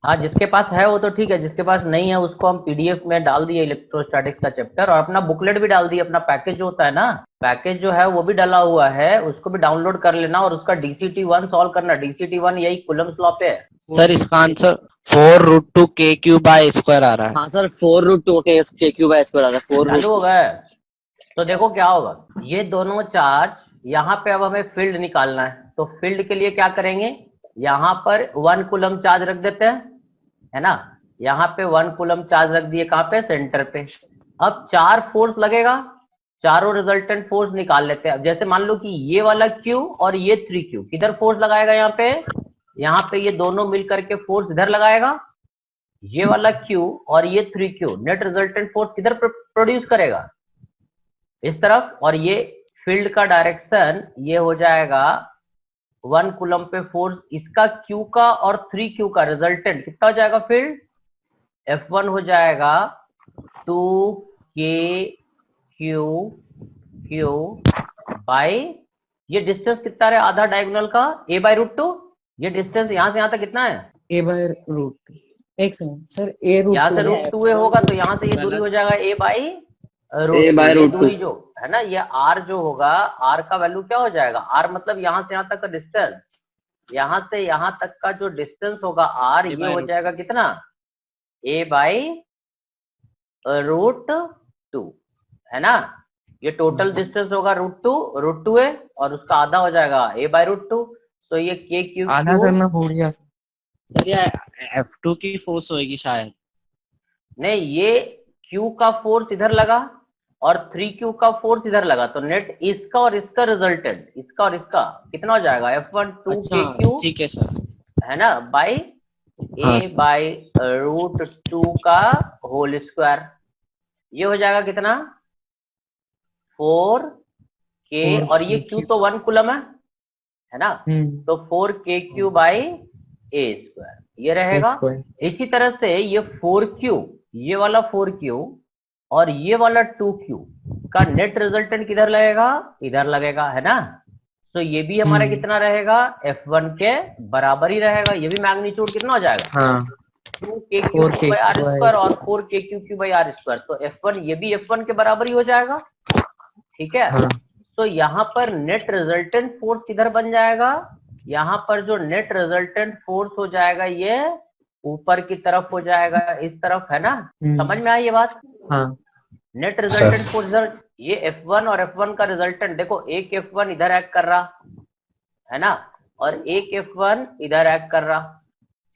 हाँ, जिसके पास है वो तो ठीक है, जिसके पास नहीं है उसको हम पीडीएफ में डाल दिए इलेक्ट्रोस्टैटिक्स का चैप्टर, और अपना बुकलेट भी डाल दिए, अपना पैकेज जो होता है ना, पैकेज जो है वो भी डाला हुआ है, उसको भी डाउनलोड कर लेना और उसका DCT1 सॉल्व करना। DCT1 यही कूलम्स लॉ पे है। सर इसका आंसर 4√2 KQ बाय स्क्वायर आ रहा है। हाँ सर 4√2 KQ बाय स्क्वायर आ रहा है। 4 चालू हो गए, तो देखो क्या होगा, ये दोनों चार्ज, यहाँ पे अब हमें फील्ड निकालना है, तो फील्ड के लिए क्या करेंगे, यहाँ पर 1 कूलम चार्ज रख देते हैं, है ना। यहाँ पे 1 कूलम चार्ज रख दिए, कहाँ पे, सेंटर पे। अब 4 फोर्स लगेगा, चारों रिजल्टेंट फोर्स निकाल लेते हैं। अब जैसे मान लो कि ये वाला Q और ये 3Q, किधर फोर्स लगाएगा, यहाँ पे यहाँ पे ये दोनों मिलकर के फोर्स इधर लगाएगा, ये वाला Q और ये 3Q, नेट रिजल्टेंट फोर्स किधर प्रोड्यूस करेगा, इस तरफ। और ये फील्ड का डायरेक्शन ये हो जाएगा 1 कूलम पे फोर्स, इसका Q का और 3Q का रिजल्टेंट कितना हो जाएगा फील्ड, F1 हो जाएगा 2KQ बाई, ये डिस्टेंस कितना है आधा डायगोनल का, A/√2। ये डिस्टेंस यहां से यहां तक कितना है, A/√2। एक सेकंड सर, A√2 यहाँ से √2 होगा तो यहाँ से ये दूरी हो जाएगा A/√2। दूरी जो है ना, ये R जो होगा, R का वैल्यू क्या हो जाएगा, R मतलब यहाँ से यहाँ तक का डिस्टेंस, यहाँ से यहाँ तक का जो डिस्टेंस होगा R, ये हो जाएगा कितना, A/√2 है ना। ये टोटल डिस्टेंस होगा √2 है, और उसका आधा हो जाएगा A/√2। तो ये KQ आधा करना भूल गया सर, ये F2 की फोर्स होगी शायद। नहीं, ये Q का फोर्स इधर लगा और 3Q का फोर्स इधर लगा, तो नेट इसका और इसका रिजल्टेंट, इसका और इसका कितना हो जाएगा, F1 2KQ, ठीक है सर, है ना, बाई A/√2 का होल स्क्वायर। ये हो जाएगा कितना 4K, और ये Q तो 1 कूलम है ना, तो 4KQ बाई A², ये रहेगा। इसी तरह से ये 4Q, ये वाला 4Q और ये वाला 2Q का नेट रिजल्टेंट किधर लगेगा, इधर लगेगा, है ना। तो ये भी हमारा कितना रहेगा, F1 के बराबर ही रहेगा। ये भी मैग्नीट्यूड कितना हो जाएगा, 2KQ/r² और 4KQ/r²। तो F1, ये भी F1 के बराबर ही हो जाएगा, ठीक है। तो यहाँ पर नेट रिजल्टेंट फोर्स किधर बन जाएगा, यहाँ पर जो नेट रिजल्टेंट फोर्स हो जाएगा ये ऊपर की तरफ हो जाएगा, इस तरफ, है ना। समझ में आई ये बात, नेट रिजल्टेंट फोर्स, ये F1 और F1 का रिजल्टेंट देखो, एक F1 इधर एक्ट कर रहा है ना, और एक F1 इधर एक्ट कर रहा,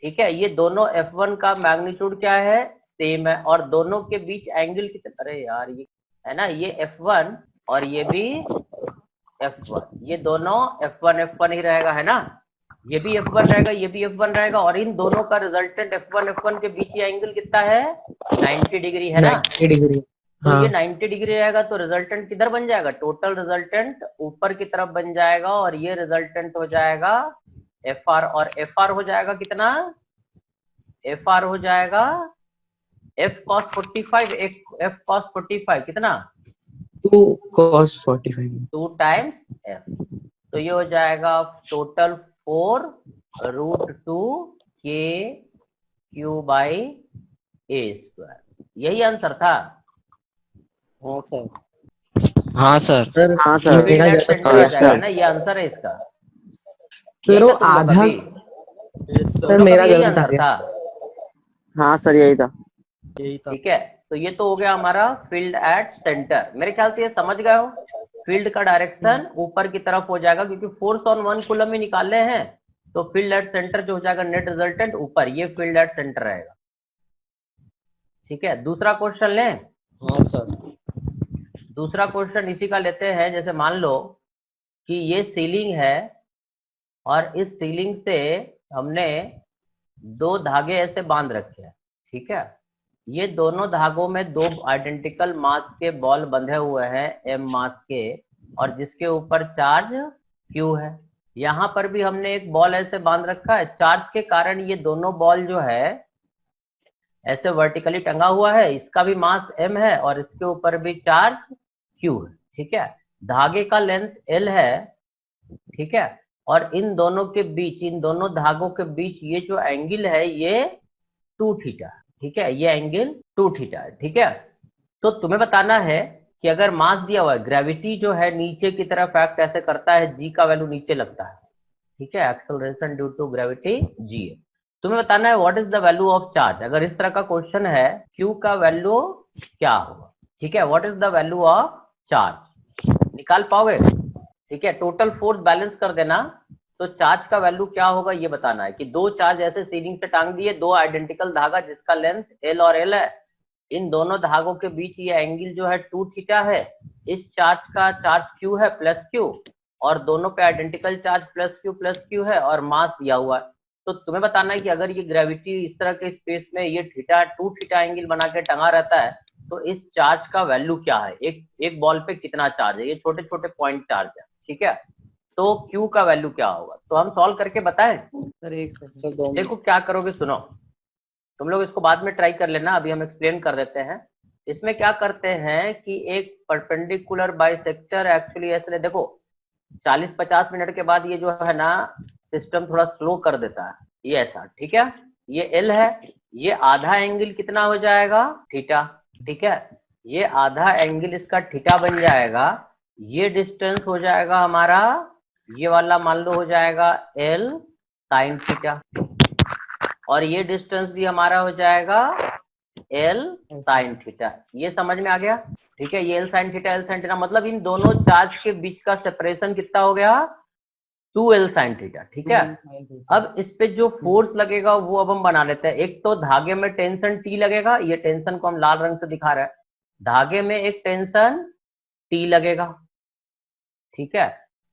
ठीक है। ये दोनों F1 का मैग्नीट्यूड क्या है, सेम है, और दोनों के बीच एंगल कितने, अरे यार ये है ना, ये F1 और ये भी F1, ये दोनों F1 ही रहेगा, है ना। ये भी F1 रहेगा, ये भी F1 रहेगा, और इन दोनों का रिजल्टेंट F1 के बीच ये एंगल कितना है, 90 डिग्री, है ना, 90 डिग्री। तो ये 90 डिग्री रहेगा, तो रिजल्टेंट किधर बन जाएगा, टोटल रिजल्टेंट ऊपर की तरफ बन जाएगा, और ये रिजल्टेंट हो जाएगा FR, और FR हो जाएगा कितना, FR हो जाएगा F cos 45, F cos 45 कितना, 2 cos 45, 2 टाइम्स F। तो ये हो जाएगा टोटल 4√2 KQ/A²। यही आंसर था। हाँ सर, हाँ सर, हाँ सर, जाएगा ना, ये आंसर है इसका। चलो आधा सर, मेरा गलत आंसर था। हाँ सर, यही था। ठीक है, तो ये तो हो गया हमारा फील्ड एट सेंटर। मेरे ख्याल से ये समझ गए हो, फील्ड का डायरेक्शन ऊपर की तरफ हो जाएगा, क्योंकि फोर्स ऑन 1 कूलम ही निकाले हैं, तो फील्ड एट सेंटर जो हो जाएगा नेट रिजल्टेंट ऊपर, ये फील्ड एट सेंटर रहेगा। ठीक है, दूसरा क्वेश्चन लें। हाँ सर, दूसरा क्वेश्चन इसी का लेते हैं। जैसे मान लो कि ये सीलिंग है, और इस सीलिंग से हमने 2 धागे ऐसे बांध रखे हैं, ठीक है। ये दोनों धागों में 2 आइडेंटिकल मास के बॉल बंधे हुए हैं, m मास के, और जिसके ऊपर चार्ज q है। यहाँ पर भी हमने एक बॉल ऐसे बांध रखा है, चार्ज के कारण ये दोनों बॉल जो है ऐसे वर्टिकली टंगा हुआ है, इसका भी मास m है और इसके ऊपर भी चार्ज q है, ठीक है। धागे का लेंथ l है, ठीक है, और इन दोनों के बीच, इन दोनों धागों के बीच ये जो एंगल है ये 2 थीटा, ठीक है, ये एंगल 2 थीटा है, ठीक है। तो तुम्हें बताना है कि अगर मास दिया हुआ है, ग्रेविटी जो है नीचे की तरफ एक्ट ऐसे करता है, g का वैल्यू नीचे लगता है, ठीक है, acceleration due to gravity g है। तुम्हें बताना है what is the value of charge. अगर इस तरह का क्वेश्चन है, q का वैल्यू क्या होगा, ठीक है, what is the value of charge, निकाल पाओगे, ठीक है। टोटल फोर्स बैलेंस कर देना, तो चार्ज का वैल्यू क्या होगा ये बताना है। कि 2 चार्ज ऐसे सीलिंग से टांग दिए, 2 आइडेंटिकल धागा जिसका लेंथ l और l है, इन दोनों धागों के बीच ये एंगल जो है 2 थीटा है। इस चार्ज का चार्ज q है +q, और दोनों पे आइडेंटिकल चार्ज +q है, और मास दिया हुआ है। तो तुम्हें बताना है कि अगर ये ग्रेविटी इस तरह के स्पेस में ये थीटा 2 थीटा एंगल बना के टंगा रहता है तो इस चार्ज का वैल्यू क्या है, एक बॉल पे कितना चार्ज है, ये छोटे छोटे पॉइंट चार्ज है, ठीक है। तो Q का वैल्यू क्या होगा, तो हम सॉल्व करके बताएं। सर एक सेकंड। देखो क्या करोगे, सुनो, तुम लोग इसको बाद में ट्राई कर लेना, अभी हम एक्सप्लेन कर देते हैं। इसमें क्या करते हैं कि एक परपेंडिकुलर बाइसेक्टर एक्चुअली ऐसे, देखो 40-50 मिनट के बाद ये जो है ना सिस्टम थोड़ा स्लो कर देता है, ये ऐसा, ठीक है। ये एल है, ये आधा एंगल कितना हो जाएगा, थीटा, ठीक है। ये आधा एंगल इसका थीटा बन जाएगा, ये डिस्टेंस हो जाएगा हमारा, ये वाला मान लो हो जाएगा एल साइन थीटा, और ये डिस्टेंस भी हमारा हो जाएगा एल साइन थीटा। ये समझ में आ गया, ठीक है। ये L sine theta, L sine theta मतलब इन दोनों चार्ज के बीच का सेपरेशन कितना हो गया, 2L साइन थीटा, ठीक है। अब इस पे जो फोर्स लगेगा वो अब हम बना लेते हैं। एक तो धागे में टेंशन T लगेगा, ये टेंशन को हम लाल रंग से दिखा रहे हैं, धागे में एक टेंशन T लगेगा, ठीक है।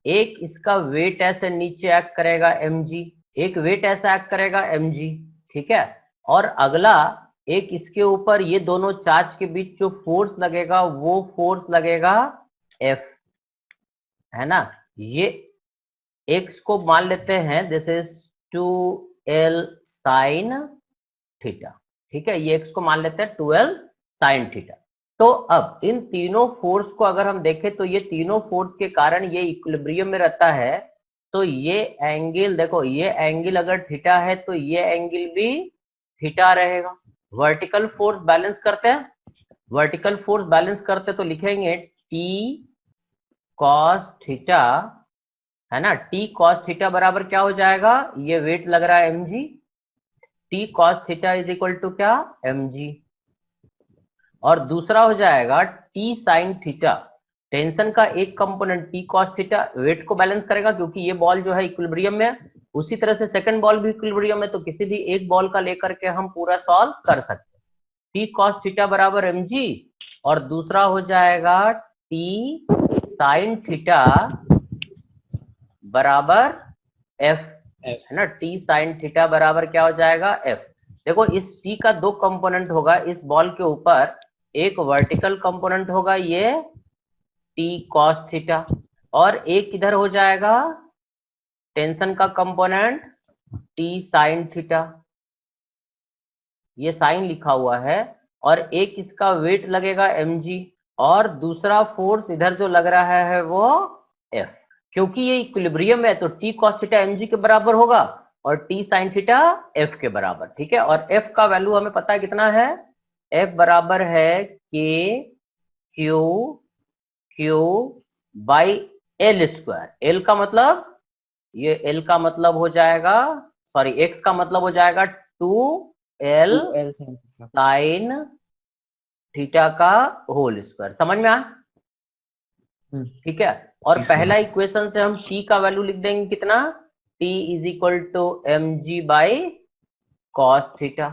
एक इसका वेट ऐसे नीचे एक्ट करेगा mg, एक वेट ऐसा एक्ट करेगा mg, ठीक है। और अगला एक इसके ऊपर ये दोनों चार्ज के बीच जो फोर्स लगेगा वो फोर्स लगेगा F, है ना। ये x को मान लेते हैं this is 2L sine theta, ठीक है। ये x को मान लेते हैं 2L साइन थीटा। तो अब इन तीनों फोर्स को अगर हम देखें तो ये तीनों फोर्स के कारण ये इक्विलिब्रियम में रहता है, तो ये एंगल देखो, ये एंगल अगर थीटा है तो ये एंगल भी थीटा रहेगा। वर्टिकल फोर्स बैलेंस करते हैं, वर्टिकल फोर्स बैलेंस करते तो लिखेंगे T cos थीटा, है ना। T cos थीटा बराबर क्या हो जाएगा, ये वेट लग रहा है mg, T cos theta is equal to क्या, mg। और दूसरा हो जाएगा T sin थीटा, टेंशन का एक component T cos theta weight को बैलेंस करेगा क्योंकि ये बॉल जो है इक्विलिब्रियम में है, उसी तरह से सेकंड बॉल भी इक्विलिब्रियम में, तो किसी भी एक बॉल का लेकर के हम पूरा सॉल्व कर सकते हैं। T cos थीटा बराबर mg, और दूसरा हो जाएगा T sin थीटा बराबर F, है ना। T sin थीटा बराबर क्या हो जाएगा, F। देखो इस T का दो कंपोनेंट होगा इस बॉल के ऊपर, एक वर्टिकल कंपोनेंट होगा ये T cos थीटा, और एक इधर हो जाएगा टेंशन का कंपोनेंट T sin थीटा, ये साइन लिखा हुआ है, और एक इसका वेट लगेगा mg, और दूसरा फोर्स इधर जो लग रहा है वो F। क्योंकि ये इक्विलिब्रियम है तो T cos थीटा mg के बराबर होगा और T sin थीटा F के बराबर, ठीक है। और F का वैल्यू हमें पता है कितना है, F बराबर है K Q by L square. L का मतलब, ये L का मतलब हो जाएगा, सॉरी X का मतलब हो जाएगा 2L साइन थीटा का होल स्क्वायर। समझ में आया, ठीक है। और पहला इक्वेशन से हम T का वैल्यू लिख देंगे कितना, T is equal to mg by cos theta,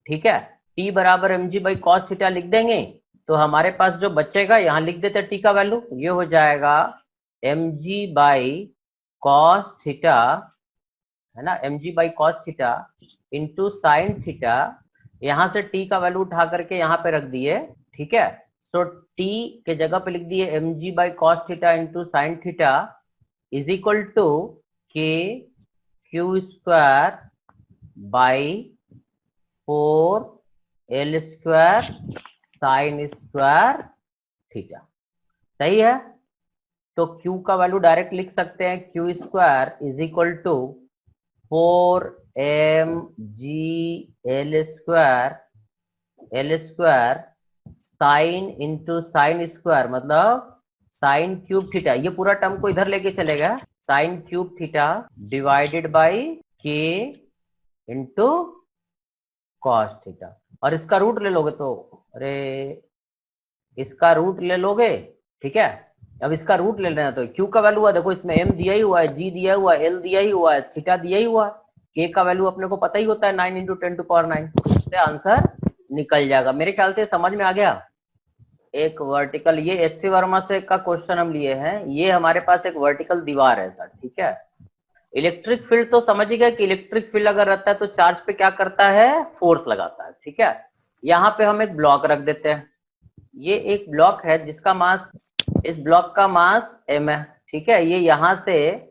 ठीक है। T बराबर mg बाई कॉस थीटा लिख देंगे तो हमारे पास जो बचेगा, यहाँ लिख देते T का वैल्यू, ये हो जाएगा mg बाई कॉस थीटा, है ना, mg by cos theta into sine theta. यहाँ से T का वैल्यू उठा करके यहाँ पे रख दिए, ठीक है। तो T के जगह पे लिख दिए mg by cos theta into sine theta is equal to K Q square by 4L square sine square theta, सही है। तो Q का वैल्यू डायरेक्ट लिख सकते हैं, Q square is equal to 4mg L square sine into sine square मतलब sine cube theta, ये पूरा टर्म को इधर लेके चलेगा, sine cube theta divided by K into cos theta. और इसका रूट ले लोगे तो, अरे इसका रूट ले लोगे, ठीक है। अब इसका रूट ले लेना, तो Q का वैल्यू हुआ, देखो इसमें M दिया ही हुआ है, G दिया हुआ है, L दिया ही हुआ है, थीटा दिया ही हुआ है, K का वैल्यू अपने को पता ही होता है 9 इंटू 10 टू पावर 9, इससे आंसर निकल जाएगा। मेरे ख्याल से समझ में आ गया। एक वर्टिकल, ये SC वर्मा से का क्वेश्चन हम लिए हैं, ये हमारे पास एक वर्टिकल दीवार है सर, ठीक है। इलेक्ट्रिक फील्ड तो समझ ही गया कि इलेक्ट्रिक फील्ड अगर रहता है तो चार्ज पे क्या करता है, फोर्स लगाता है, ठीक है। यहाँ पे हम एक ब्लॉक रख देते हैं, ये एक ब्लॉक है जिसका मास, इस ब्लॉक का मास m है, ठीक है। ये यहाँ से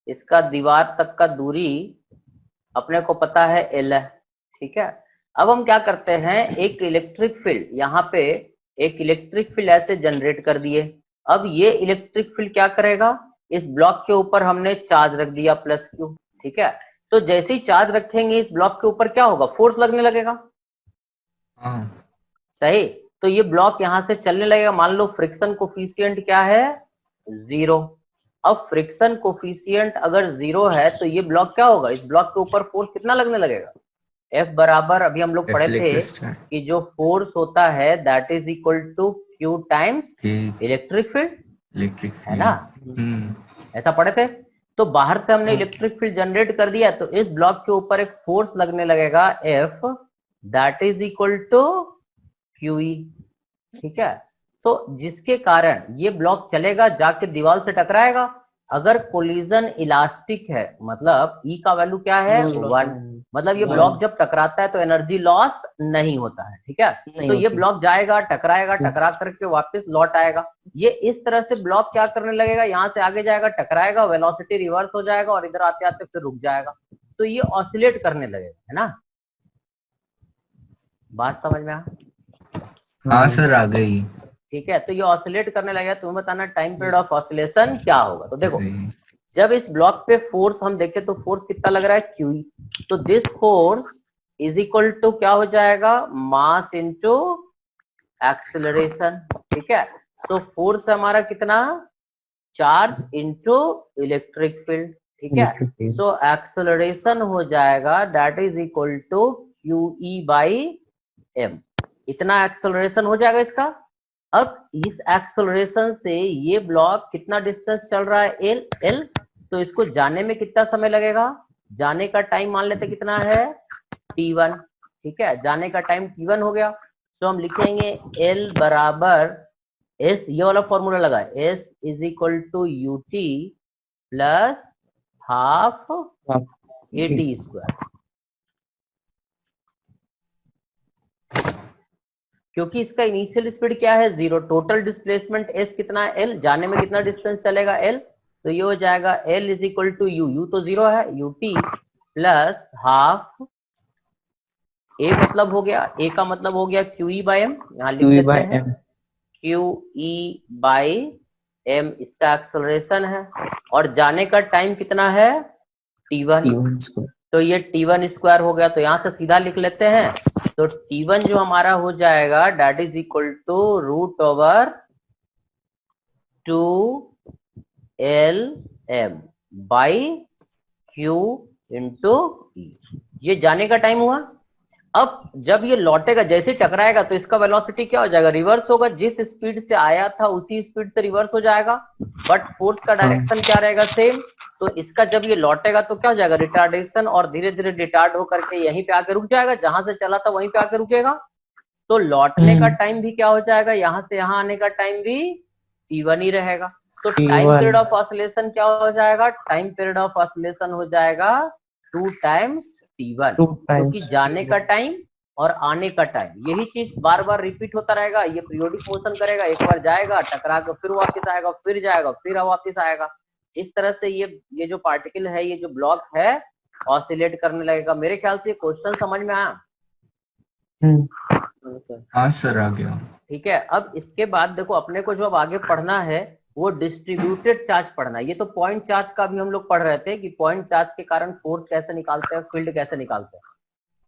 इसका दीवार तक का दूरी अपने को पता है l है, ठीक है। अब हम क्या करते हैं, एक इलेक्ट्रिक फील्ड यहाँ पे, एक इलेक्ट्रिक फील्ड ऐसे जनरेट कर दिए। अब ये इलेक्ट्रिक फील्ड क्या करेगा, इस ब्लॉक के ऊपर हमने चार्ज रख दिया +q, ठीक है। तो जैसे ही चार्ज रखेंगे इस ब्लॉक के ऊपर क्या होगा, फोर्स लगने लगेगा, सही। तो ये ब्लॉक यहां से चलने लगेगा। मान लो फ्रिक्शन कोफिशिएंट क्या है, 0। अब फ्रिक्शन कोफिशिएंट अगर 0 है तो ये ब्लॉक क्या होगा, इस ब्लॉक के ऊपर फोर्स कितना लगने लगेगा, F बराबर, अभी हम लोग पढ़े थे कि जो फोर्स होता है that is equal to Q times electric field, है ना, ऐसा पढ़े थे। तो बाहर से हमने इलेक्ट्रिक फील्ड जनरेट कर दिया, तो इस ब्लॉक के ऊपर एक फोर्स लगने लगेगा F that is equal to QE, ठीक है। तो जिसके कारण ये ब्लॉक चलेगा, जाके दीवार से टकराएगा। अगर कोलिजन इलास्टिक है, मतलब E का वैल्यू क्या है, 1, मतलब ये ब्लॉक जब टकराता है तो एनर्जी लॉस नहीं होता है, ठीक है। तो ये ब्लॉक जाएगा, टकराएगा, टकरा करके वापस लौट आएगा। ये इस तरह से ब्लॉक क्या करने लगेगा, यहाँ से आगे जाएगा, टकराएगा, वेलोसिटी रिवर्स हो जाएगा और इधर आते आते फिर रुक जाएगा। तो ये ऑसिलेट करने लगेगा, है ना, बात समझ में आ? हाँ सर, आ गई। ठीक है, तो ये ऑसिलेट करने लगेगा। तुम्हें बताना टाइम पीरियड ऑफ ऑसिलेशन क्या होगा। तो देखो, जब इस ब्लॉक पे फोर्स हम देखें तो फोर्स कितना लग रहा है, QE। तो this force is equal to क्या हो जाएगा, मास इनटू एक्सेलरेशन, ठीक है। तो फोर्स हमारा कितना, चार्ज इनटू इलेक्ट्रिक फील्ड, ठीक है। तो एक्सेलरेशन हो जाएगा that is equal to QE/m, इतना एक्सेलरेशन हो जाएगा इसका। अब इस एक्सेलरेशन से ये ब्लॉक कितना डिस्टेंस चल रहा है, L, तो इसको जाने में कितना समय लगेगा, जाने का टाइम मान लेते कितना है, T1, ठीक है। जाने का टाइम T1 हो गया, तो हम लिखेंगे L बराबर S, ये वाला फॉर्मूला लगा है, S is equal to UT plus half AT², क्योंकि इसका इनिशियल स्पीड क्या है, 0, टोटल डिस्प्लेसमेंट S कितना है, L, जाने में कितना डिस्टेंस चलेगा, L, तो ये हो जाएगा L is equal to U तो 0 है, UT प्लस हाफ A, मतलब हो गया, A का मतलब हो गया QE/m, यहाँ लिख देते हैं QE/m, इसका एक्सेलरेशन है, और जाने का टाइम कितना है, T1, तो ये T1² हो गया। तो यहाँ से सीधा लिख लेते हैं, तो T1 जो हमारा हो जाएगा that is equal to √2LM by Q into E, ये जाने का टाइम हुआ। अब जब ये लौटेगा, जैसे टकराएगा तो इसका वेलोसिटी क्या हो जाएगा, रिवर्स होगा, जिस स्पीड से आया था उसी स्पीड से रिवर्स हो जाएगा, बट फोर्स का डायरेक्शन क्या रहेगा, सेम। तो इसका जब ये लौटेगा तो क्या हो जाएगा, रिटार्डेशन, और धीरे धीरे रिटार्ड होकर के यहीं पे आके रुक जाएगा, जहां से चला था वहीं पे आके रुकेगा। तो लौटने का टाइम भी क्या हो जाएगा, यहाँ से यहाँ आने का टाइम भी T1 ही रहेगा। तो टाइम पीरियड ऑफ ऑसिलेशन क्या हो जाएगा, टाइम पीरियड ऑफ ऑसिलेशन हो जाएगा 2 टाइम्स T1, क्योंकि जाने का टाइम और आने का टाइम, यही चीज बार बार रिपीट होता रहेगा। ये पीरियोडिक मोशन करेगा, एक बार जाएगा, टकरा के फिर वापस आएगा, फिर जाएगा, फिर वापस आएगा। इस तरह से ये जो पार्टिकल है, ये जो ब्लॉक है, ऑसिलेट करने लगेगा। मेरे ख्याल से क्वेश्चन समझ में आया? हाँ सर, आ गया। ठीक है, अब इसके बाद देखो, अपने को जो अब आगे पढ़ना है वो डिस्ट्रीब्यूटेड चार्ज पढ़ना है। ये तो पॉइंट चार्ज का भी हम लोग पढ़ रहे थे कि पॉइंट चार्ज के कारण फोर्स कैसे निकालते हैं, फील्ड कैसे निकालते हैं।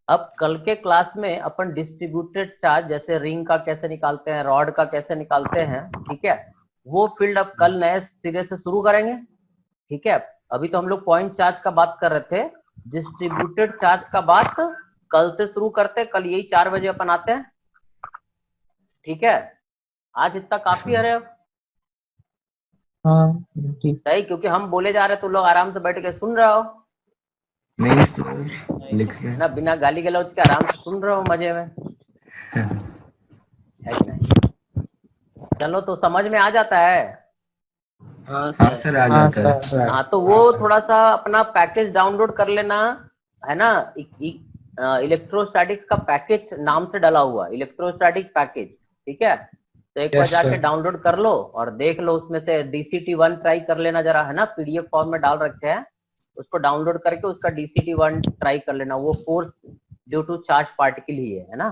अब कल के क्लास में अपन डिस्ट्रीब्यूटेड चार्ज, जैसे रिंग का कैसे निकालते हैं, रॉड का कैसे निकालते हैं, ठीक है, वो फील्ड अब कल नए सिरे से शुरू करेंगे। ठीक है, अभी तो हम लोग पॉइंट चार्ज का बात कर रहे थे, डिस्ट्रीब्यूटेड चार्ज का बात कल से शुरू करते हैं। कल यही 4 बजे अपन आते हैं, ठीक है। आज इतना काफी है, सही, क्योंकि हम बोले जा रहे तो लोग आराम से बैठ के सुन रहे हो। नहीं सर, लिख रहे ना, बिना गाली गलौज के आराम से सुन रहे हो, मजे में है कि नहीं? चलो, तो समझ में आ जाता है। हाँ हाँ सर सर आ हाँ जाता है। सर हाँ तो वो थोड़ा सा अपना पैकेज डाउनलोड कर लेना है ना। इलेक्ट्रोस्टैटिक्स का पैकेज नाम से डला हुआ इलेक्ट्रोस्टैटिक पैकेज, ठीक है। तो एक बार जाके डाउनलोड कर लो और देख लो, उसमें से DCT1 ट्राई कर लेना जरा, है ना। PDF फॉर्म में डाल रखे हैं, उसको डाउनलोड करके उसका DCT1 ट्राई कर लेना। वो force due to charge particle ही है ना।